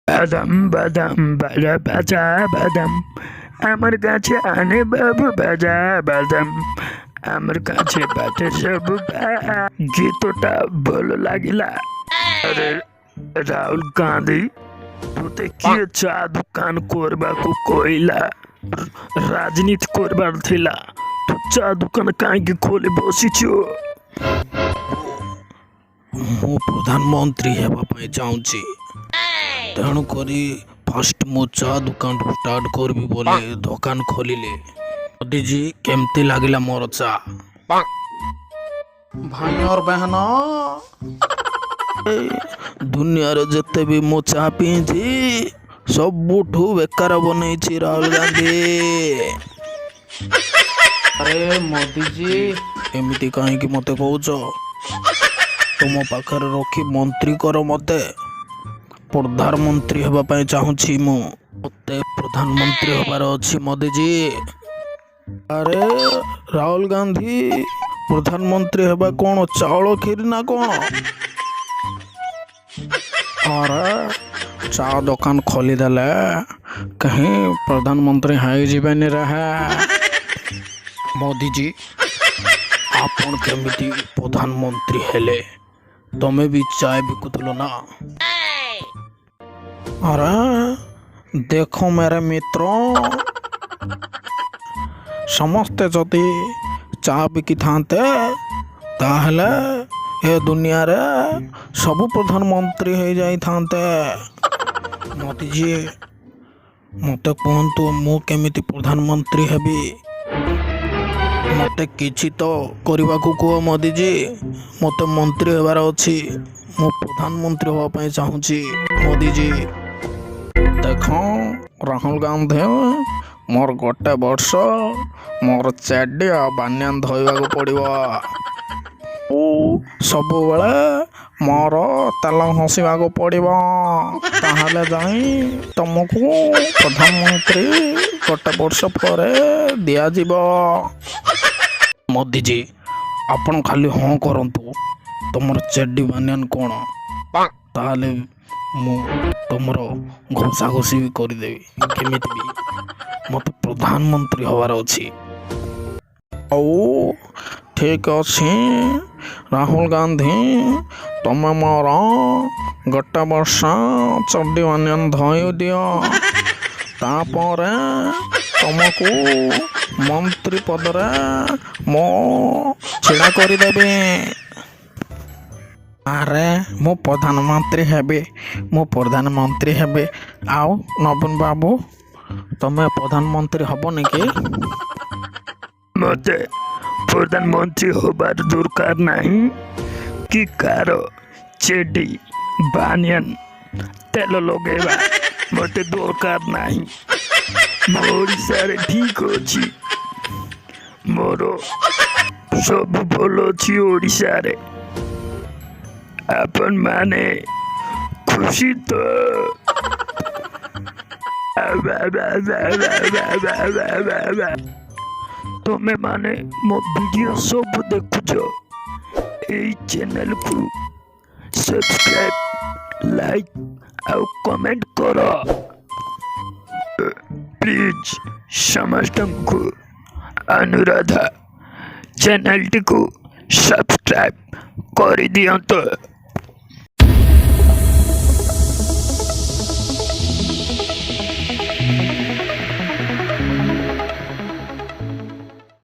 বাদাম বাদাম বাজা বাজা বাদাম আমার কাছে আনে বাবু বাজা বাদাম আমার কাছে বাজে সবু গীতটা ভালো লাগিলা। আরে রাহুল গান্ধী তোতে কিଏ চা দোকাନ କରିବାକୁ କହିଲା? ରାଜନୀତି କରିବାର ଥିଲା, ତୁ ଚା ଦୋକାନ କାହିଁକି ଖୋଲି ବସିଛୁ? ମୁଁ ପ୍ରଧାନମନ୍ତ୍ରୀ ହେବା ପାଇଁ ଚାହୁଁଛି, ତେଣୁକରି ଫାଷ୍ଟ ମୁଁ ଚା ଦୋକାନରୁ ଷ୍ଟାର୍ଟ କରିବି ବୋଲି ଦୋକାନ ଖୋଲିଲେ। ମୋଦିଜୀ କେମିତି ଲାଗିଲା ମୋର ଚା? ଭାଇ और बहन, ଦୁନିଆରେ ଯେତେ ବି ମୁଁ ଚା ପିଇଛି ସବୁଠୁ ବେକାର ବନେଇଛି ରାହୁଲ ଗାନ୍ଧୀ। ଆରେ ମୋଦିଜୀ ଏମିତି କାହିଁକି ମୋତେ କହୁଛ? ତୁମ ପାଖରେ ରଖି ମନ୍ତ୍ରୀ କର ମୋତେ। ପ୍ରଧାନମନ୍ତ୍ରୀ ହେବା ପାଇଁ ଚାହୁଁଛି ମୁଁ। ମୋତେ ପ୍ରଧାନମନ୍ତ୍ରୀ ହେବାର ଅଛି ମୋଦିଜୀ। ଆରେ ରାହୁଲ ଗାନ୍ଧୀ ପ୍ରଧାନମନ୍ତ୍ରୀ ହେବା କ'ଣ ଚାଉଳ କ୍ଷୀରି ନା କ'ଣ? ଆରେ ଚା ଦୋକାନ ଖୋଲିଦେଲେ କାହିଁ ପ୍ରଧାନମନ୍ତ୍ରୀ ହେଇଯିବେନି ରହେ। ମୋଦିଜୀ ଆପଣ କେମିତି ପ୍ରଧାନମନ୍ତ୍ରୀ ହେଲେ? ତମେ ବି ଚା ବିକୁଥିଲ ନା? अरे देखो मेरे मित्रों, समस्ते जदि चा बिकी थांते ताहले ए दुनिया रे सब प्रधानमंत्री हो जाई थांते। मोदी जी मते कहतु मु केमिति प्रधानमंत्री हेबी? मते किछि तो करबा को कहो मोदी जी। मते मंत्री हेबार अछि, मु प्रधानमंत्री होवा ପାଇଁ चाहूची। मोदी जी देख राहुल गांधी, मोर गोटे वर्ष मोर चेडी आ बानियान धोइबा पड़ो। सब बेले मोर तेल हंसवा पड़ो, ताहले जाई तुमको प्रधानमंत्री गोटे वर्ष पर दियाजिब। मोदी जी आपण खाली हाँ करंतु, तुमर चेडी बानियान कौन? ताहले मु तुमर घोषा घोषी भी करदेवी। केमिति भी मत प्रधानमंत्री हवार अछि। ओ ठीक अछि राहुल गांधी, तुम मोर गोटे वर्ष चड्डी बानियान धोई दियो, तापर तुमको मंत्री पदरे मो छिड़ा करदेवी। अरे मु प्रधानमंत्री हेबी, मु प्रधानमंत्री हेबी। आओ नबीन बाबू, तुम्हें प्रधानमंत्री हबनी कि? मते प्रधानमंत्री होबार दरकार नहीं कि कार चेडी बानियान तेल लगेबा मते दरकार नहीं। मो ओडिशा रे ठीक अछि, मोर सब भल अछि ओडिशा रे। अपन माने खुशी तो तुम्हें माने मो वीडियो सब देखुछ, এই चैनल को सब्सक्राइब लाइक और कमेंट करो प्लीज। समस्त को अनुरोध चैनल को सब्सक्राइब कर दियंतो।